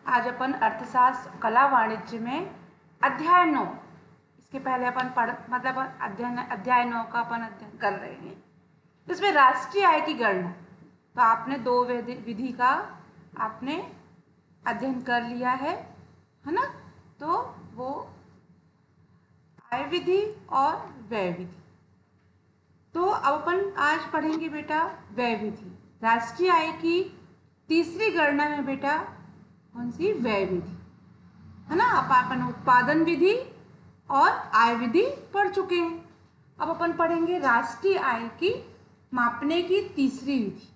आज अपन अर्थशास्त्र कला वाणिज्य में अध्याय 9, इसके पहले अपन अध्याय 9 का अपन अध्ययन कर रहे हैं। इसमें राष्ट्रीय आय की गणना, तो आपने दो विधि का आपने अध्ययन कर लिया है ना। तो वो आय विधि और व्यय विधि। तो अब अपन आज पढ़ेंगे बेटा व्यय विधि। राष्ट्रीय आय की तीसरी गणना है बेटा कौन सी? व्यय विधि, है ना। अब अपन उत्पादन विधि और आय विधि पढ़ चुके हैं। अब अपन पढ़ेंगे राष्ट्रीय आय की मापने की तीसरी विधि।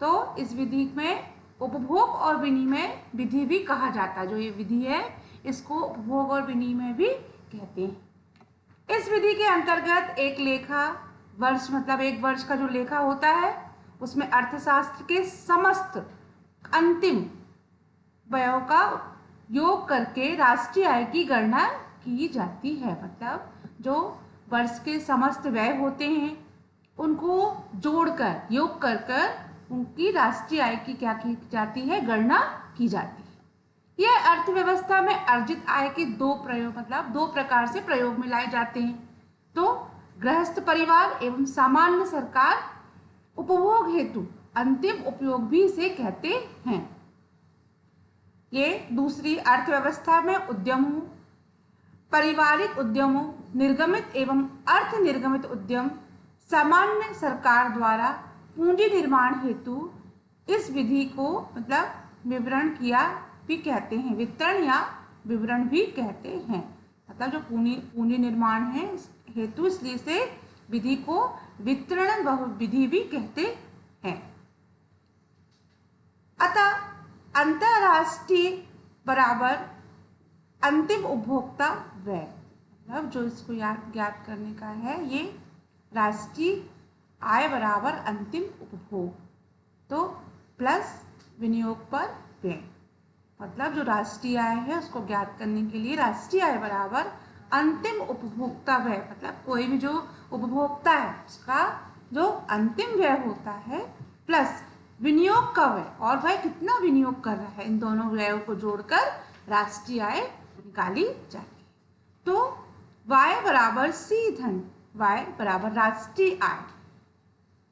तो इस विधि में उपभोग और विनिमय विधि भी कहा जाता है। जो ये विधि है इसको उपभोग और विनिमय भी कहते हैं। इस विधि के अंतर्गत एक लेखा वर्ष, मतलब एक वर्ष का जो लेखा होता है उसमें अर्थशास्त्र के समस्त अंतिम व्ययों का योग करके राष्ट्रीय आय की गणना की जाती है। मतलब जो वर्ष के समस्त व्यय होते हैं उनको जोड़कर योग कर उनकी राष्ट्रीय आय की क्या की जाती है? गणना की जाती है। यह अर्थव्यवस्था में अर्जित आय के दो प्रयोग, मतलब दो प्रकार से प्रयोग में लाए जाते हैं। तो गृहस्थ परिवार एवं सामान्य सरकार उपभोग हेतु अंतिम उपयोग भी इसे कहते हैं। ये दूसरी अर्थव्यवस्था में उद्यमों, पारिवारिक उद्यमों, निर्गमित एवं अर्थ निर्गमित उद्यम सामान्य सरकार द्वारा पूंजी निर्माण हेतु इस विधि को मतलब विवरण किया भी कहते हैं, वितरण या विवरण भी कहते हैं। मतलब जो पूंजी निर्माण है हेतु, इसलिए से विधि को वितरण विधि भी कहते हैं। अतः अंतरराष्ट्रीय बराबर अंतिम उपभोक्ता व्यय, मतलब जो इसको ज्ञात करने का है, ये राष्ट्रीय आय बराबर अंतिम उपभोग, तो प्लस विनियोग पर व्यय। मतलब जो राष्ट्रीय आय है उसको ज्ञात करने के लिए राष्ट्रीय आय बराबर अंतिम उपभोक्ता व्यय, मतलब कोई भी जो उपभोक्ता है उसका जो अंतिम व्यय होता है, प्लस विनियोग का व्यय, और वह कितना विनियोग कर रहा है, इन दोनों व्ययों को जोड़कर राष्ट्रीय आय निकाली जाती है। तो y बराबर सी धन y बराबर राष्ट्रीय आय,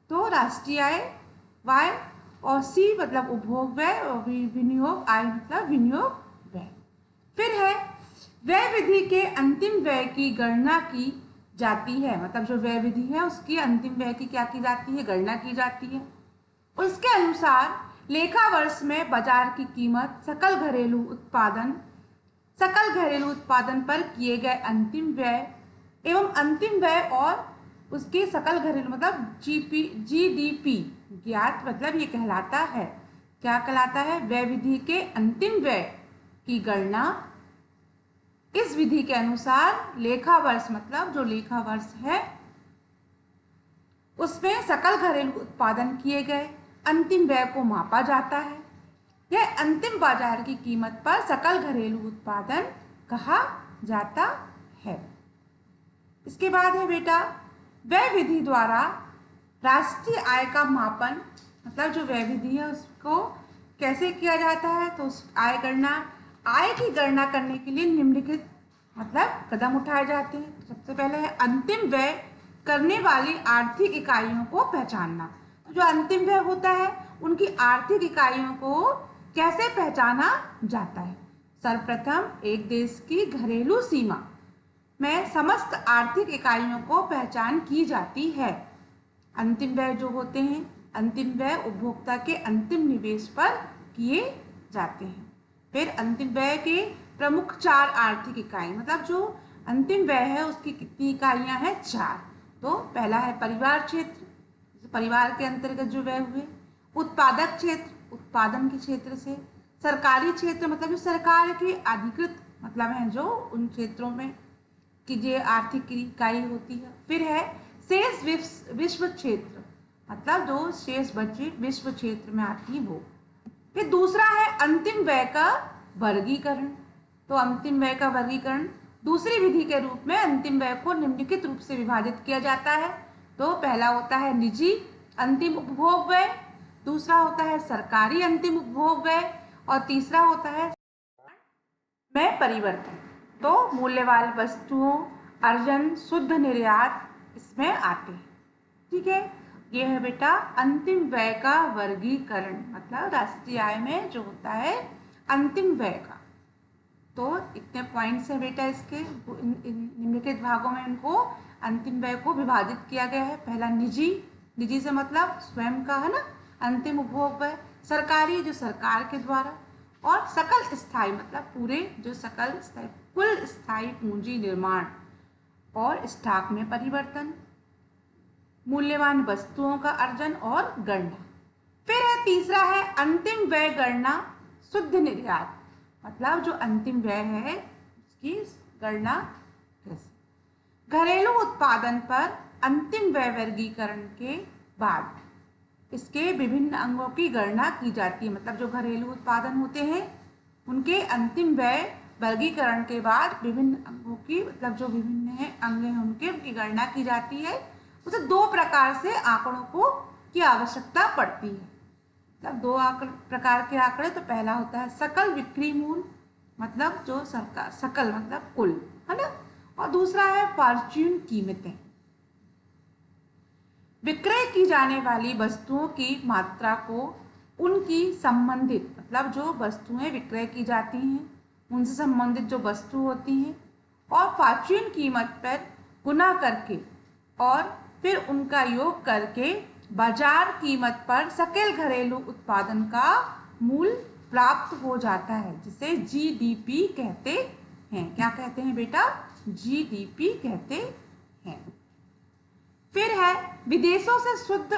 तो राष्ट्रीय आय y और c मतलब उपभोग व्यय और विनियोग आय मतलब विनियोग व्यय। फिर है व्यय विधि के अंतिम व्यय की गणना की जाती है। मतलब जो व्यय विधि है उसकी अंतिम व्यय की क्या की जाती है? गणना की जाती है। उसके अनुसार लेखा वर्ष में बाजार की कीमत सकल घरेलू उत्पादन पर किए गए अंतिम व्यय एवं अंतिम व्यय और उसके सकल घरेलू मतलब जीडीपी ज्ञात, मतलब ये कहलाता है, क्या कहलाता है? व्यय विधि के अंतिम व्यय की गणना इस विधि के अनुसार लेखा वर्ष, मतलब जो लेखा वर्ष है उसमें सकल घरेलू उत्पादन किए गए अंतिम व्यय को मापा जाता है। यह अंतिम बाजार की कीमत पर सकल घरेलू उत्पादन कहा जाता है। इसके बाद है बेटा व्यय विधि द्वारा राष्ट्रीय आय का मापन। मतलब जो व्यय विधि है उसको कैसे किया जाता है? तो उस आय की गणना करने के लिए निम्नलिखित मतलब कदम उठाए जाते हैं। तो सबसे पहले है अंतिम व्यय करने वाली आर्थिक इकाइयों को पहचानना। जो अंतिम व्यय होता है उनकी आर्थिक इकाइयों को कैसे पहचाना जाता है? सर्वप्रथम एक देश की घरेलू सीमा में समस्त आर्थिक इकाइयों को पहचान की जाती है। अंतिम व्यय जो होते हैं, अंतिम व्यय उपभोक्ता के अंतिम निवेश पर किए जाते हैं। फिर अंतिम व्यय के प्रमुख 4 आर्थिक इकाई, मतलब जो अंतिम व्यय है उसकी कितनी इकाइयां हैं? 4। तो पहला है परिवार क्षेत्र, परिवार के अंतर्गत जो व्यय हुए। उत्पादक क्षेत्र, उत्पादन के क्षेत्र से। सरकारी क्षेत्र, मतलब जो सरकार की अधिकृत मतलब है जो उन क्षेत्रों में की जो आर्थिक इकाई होती है। फिर है शेष विश्व क्षेत्र, मतलब जो शेष बचे विश्व क्षेत्र में आती है वो। फिर दूसरा है अंतिम व्यय का वर्गीकरण। तो अंतिम व्यय का वर्गीकरण दूसरी विधि के रूप में अंतिम व्यय को निम्नलिखित रूप से विभाजित किया जाता है। तो पहला होता है निजी अंतिम उपभोग व्यय, दूसरा होता है सरकारी अंतिम उपभोग व्यय और तीसरा होता है में परिवर्तन। तो मूल्यवान वस्तुओं अर्जन शुद्ध निर्यात इसमें आते हैं। ठीक है, ये है बेटा अंतिम व्यय का वर्गीकरण, मतलब राष्ट्रीय आय में जो होता है अंतिम व्यय का। तो इतने पॉइंट्स हैं बेटा इसके, निम्नलिखित भागों में इनको अंतिम व्यय को विभाजित किया गया है। पहला निजी, निजी से मतलब स्वयं का है ना, अंतिम उपभोग व्यय। सरकारी, जो सरकार के द्वारा। और सकल स्थायी मतलब पूरे, जो सकल स्थायी कुल स्थायी पूंजी निर्माण और स्टॉक में परिवर्तन। मूल्यवान वस्तुओं का अर्जन और गणना। फिर है तीसरा है अंतिम व्यय गणना शुद्ध निर्यात, मतलब जो अंतिम व्यय है उसकी गणना कैसे। घरेलू उत्पादन पर अंतिम व्यय वर्गीकरण के बाद इसके विभिन्न अंगों की गणना की जाती है, मतलब जो घरेलू उत्पादन होते हैं उनके अंतिम व्यय वर्गीकरण के बाद विभिन्न अंगों की, मतलब जो विभिन्न अंग हैं उनकी गणना की जाती है। उसे दो प्रकार से आंकड़ों की आवश्यकता पड़ती है, मतलब दो प्रकार के आंकड़े। तो पहला होता है सकल बिक्री मूल्य, मतलब जो सरकार, सकल मतलब कुल, है ना। और दूसरा है फॉर्च्यून कीमतें, विक्रय की जाने वाली वस्तुओं की मात्रा को उनकी संबंधित, मतलब जो वस्तुएं विक्रय की जाती हैं उनसे संबंधित जो वस्तु होती हैं, और फॉर्च्यून कीमत पर गुना करके और फिर उनका योग करके बाजार कीमत पर सकल घरेलू उत्पादन का मूल्य प्राप्त हो जाता है, जिसे जीडीपी कहते हैं। क्या कहते हैं बेटा? जीडीपी कहते हैं। फिर है विदेशों से शुद्ध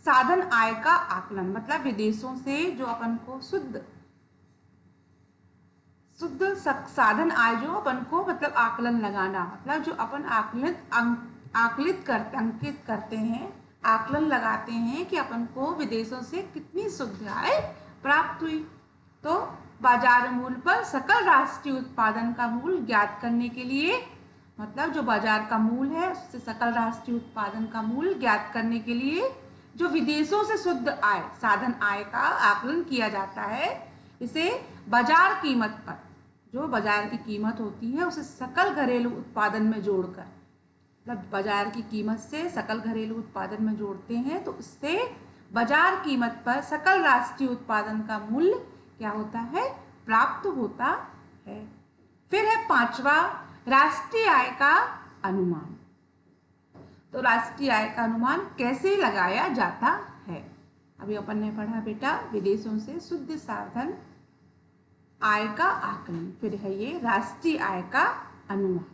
साधन आय का आकलन, मतलब विदेशों से जो अपन को शुद्ध साधन आय जो अपन को, मतलब आकलन लगाना, मतलब जो अपन अंकित करते हैं, आकलन लगाते हैं कि अपन को विदेशों से कितनी शुद्ध आय प्राप्त हुई। तो बाजार मूल्य पर सकल राष्ट्रीय उत्पादन का मूल्य ज्ञात करने के लिए, मतलब जो बाजार का मूल्य है उससे सकल राष्ट्रीय उत्पादन का मूल्य ज्ञात करने के लिए जो विदेशों से शुद्ध आय, साधन आय का आकलन किया जाता है, इसे बाजार कीमत पर, जो बाजार की कीमत होती है उसे सकल घरेलू उत्पादन में जोड़कर, मतलब बाजार की कीमत से सकल घरेलू उत्पादन में जोड़ते हैं तो इससे बाजार कीमत पर सकल राष्ट्रीय उत्पादन का मूल्य क्या होता है? प्राप्त होता है। फिर है पांचवा राष्ट्रीय आय का अनुमान। तो राष्ट्रीय आय का अनुमान कैसे लगाया जाता है? अभी अपन ने पढ़ा बेटा विदेशों से शुद्ध साधन आय का आकलन। फिर है ये राष्ट्रीय आय का अनुमान।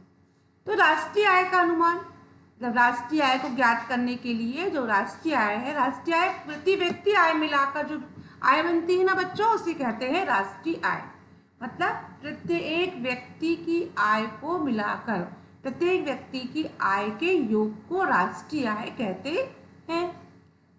तो राष्ट्रीय आय का अनुमान, मतलब राष्ट्रीय आय को ज्ञात करने के लिए जो राष्ट्रीय आय है, राष्ट्रीय आय प्रति व्यक्ति आय मिलाकर जो आय बनती है ना बच्चों, उसे कहते हैं राष्ट्रीय आय। मतलब प्रत्येक व्यक्ति की आय को मिलाकर प्रत्येक व्यक्ति की आय के योग को राष्ट्रीय आय कहते हैं।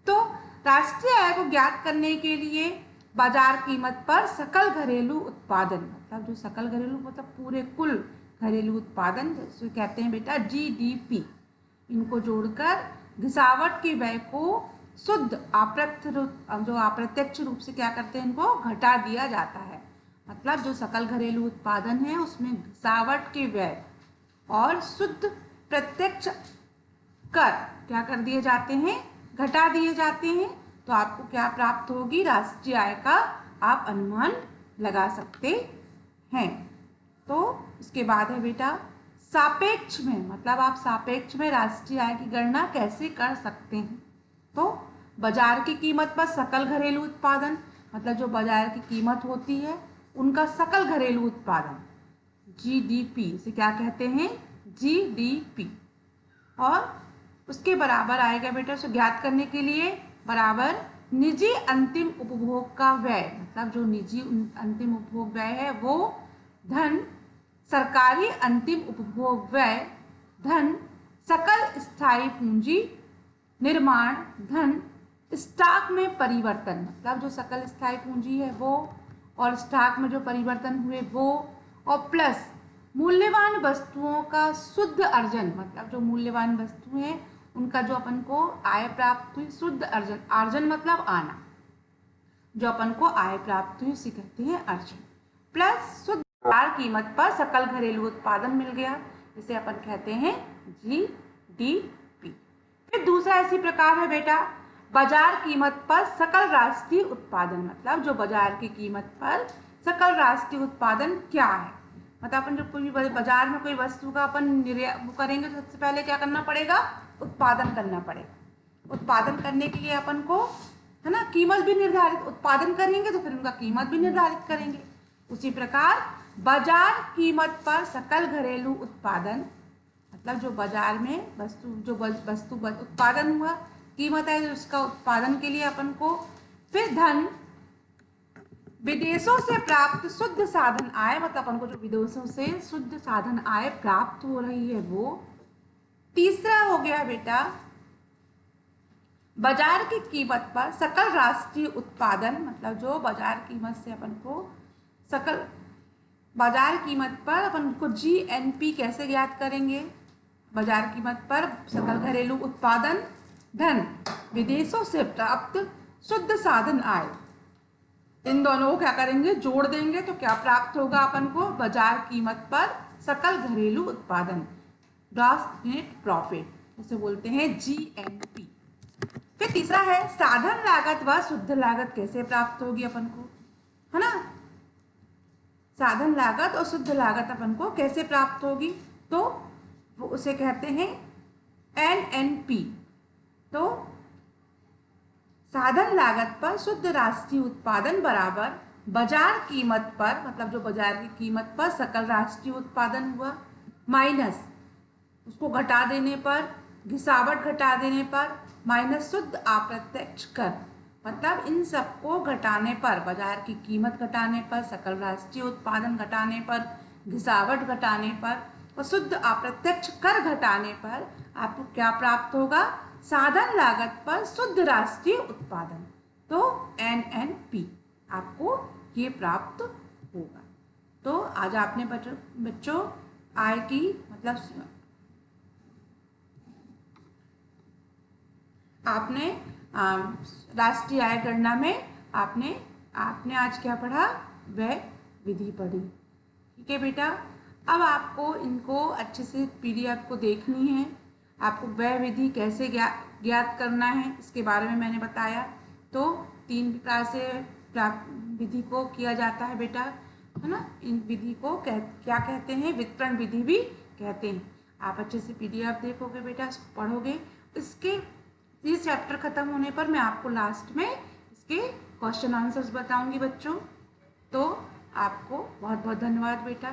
तो राष्ट्रीय आय को ज्ञात करने के लिए बाजार कीमत पर सकल घरेलू उत्पादन, मतलब जो सकल घरेलू मतलब पूरे कुल घरेलू उत्पादन जिसे कहते हैं बेटा जीडीपी, इनको जोड़कर घिसावट के व्यय को शुद्ध जो अप्रत्यक्ष रूप से क्या करते हैं, इनको घटा दिया जाता है। मतलब जो सकल घरेलू उत्पादन है उसमें घिसावट के व्यय और शुद्ध प्रत्यक्ष कर क्या कर दिए जाते हैं? घटा दिए जाते हैं। तो आपको क्या प्राप्त होगी? राष्ट्रीय आय का आप अनुमान लगा सकते हैं। तो इसके बाद है बेटा सापेक्ष में, मतलब आप सापेक्ष में राष्ट्रीय आय की गणना कैसे कर सकते हैं? तो बाजार की कीमत पर सकल घरेलू उत्पादन, मतलब जो बाजार की कीमत होती है उनका सकल घरेलू उत्पादन जीडीपी, इसे क्या कहते हैं? जीडीपी। और उसके बराबर आएगा बेटा, उसे ज्ञात करने के लिए बराबर निजी अंतिम उपभोग का व्यय, मतलब जो निजी अंतिम उपभोग व्यय है वो धन सरकारी अंतिम उपभोग व्यय धन सकल स्थायी पूंजी निर्माण धन स्टॉक में परिवर्तन, मतलब जो सकल स्थायी पूंजी है वो और स्टॉक में जो परिवर्तन हुए वो, और प्लस मूल्यवान वस्तुओं का शुद्ध अर्जन, मतलब जो मूल्यवान वस्तुएं हैं उनका जो अपन को आय प्राप्त हुई, शुद्ध अर्जन, अर्जन मतलब आना, जो अपन को आय प्राप्त हुई उसे कहते हैं अर्जन, प्लस शुद्ध बाजार कीमत पर सकल घरेलू उत्पादन मिल गया, इसे अपन कहते हैं GDP। फिर दूसरा इसी प्रकार है बेटा, बाजार कीमत पर सकल राष्ट्रीय उत्पादन, मतलब जो बाजार की कीमत पर सकल राष्ट्रीय उत्पादन क्या है, मतलब अपन जब कोई बाजार में कोई वस्तु का अपन निर्यात करेंगे तो सबसे पहले क्या करना पड़ेगा, उत्पादन करना पड़ेगा। उत्पादन करने के लिए अपन को है ना कीमत भी निर्धारित, उत्पादन करेंगे तो फिर उनका कीमत भी निर्धारित करेंगे। उसी प्रकार बाजार कीमत पर सकल घरेलू उत्पादन, मतलब जो बाजार में वस्तु उत्पादन हुआ, कीमत है उसका उत्पादन के लिए अपन को, फिर धन, विदेशों से प्राप्त शुद्ध साधन आय, मतलब अपन को जो विदेशों से शुद्ध साधन आय प्राप्त हो रही है वो। तीसरा हो गया बेटा बाजार की कीमत पर सकल राष्ट्रीय उत्पादन, मतलब जो बाजार कीमत से अपन को सकल बाजार कीमत पर अपन को GNP कैसे ज्ञात करेंगे, बाजार कीमत पर सकल घरेलू उत्पादन धन विदेशों से प्राप्त शुद्ध साधन आय, इन दोनों को क्या करेंगे, जोड़ देंगे तो क्या प्राप्त होगा अपन को, बाजार कीमत पर सकल घरेलू उत्पादन, ग्रॉस नेट प्रॉफिट, उसे बोलते हैं GNP। फिर तीसरा है साधन लागत व शुद्ध लागत कैसे प्राप्त होगी अपन को, है ना, साधन लागत और शुद्ध लागत अपन को कैसे प्राप्त होगी, तो वो उसे कहते हैं NNP। तो साधन लागत पर शुद्ध राष्ट्रीय उत्पादन बराबर बाजार कीमत पर, मतलब जो बाजार की कीमत पर सकल राष्ट्रीय उत्पादन हुआ, माइनस उसको घटा देने पर, घिसावट घटा देने पर, माइनस शुद्ध अप्रत्यक्ष कर, मतलब इन सबको घटाने पर, बाजार की कीमत घटाने पर, सकल राष्ट्रीय उत्पादन घटाने पर, घिसावट घटाने पर और शुद्ध अप्रत्यक्ष कर घटाने पर आपको क्या प्राप्त होगा, साधन लागत पर शुद्ध राष्ट्रीय उत्पादन, तो NNP आपको ये प्राप्त होगा। तो आज आपने बच्चों आय की मतलब आपने राष्ट्रीय आय गणना में आपने आज क्या पढ़ा, व्यय विधि पढ़ी। ठीक है बेटा, अब आपको इनको अच्छे से PDF को देखनी है, आपको व्यय विधि कैसे ज्ञात करना है इसके बारे में मैंने बताया। तो 3 प्रकार से विधि को किया जाता है बेटा, है ना, इन विधि को क्या कहते हैं, वितरण विधि भी कहते हैं। आप अच्छे से PDF देखोगे बेटा, पढ़ोगे, इसके इस चैप्टर खत्म होने पर मैं आपको लास्ट में इसके क्वेश्चन आंसर्स बताऊंगी बच्चों। तो आपको बहुत बहुत धन्यवाद बेटा।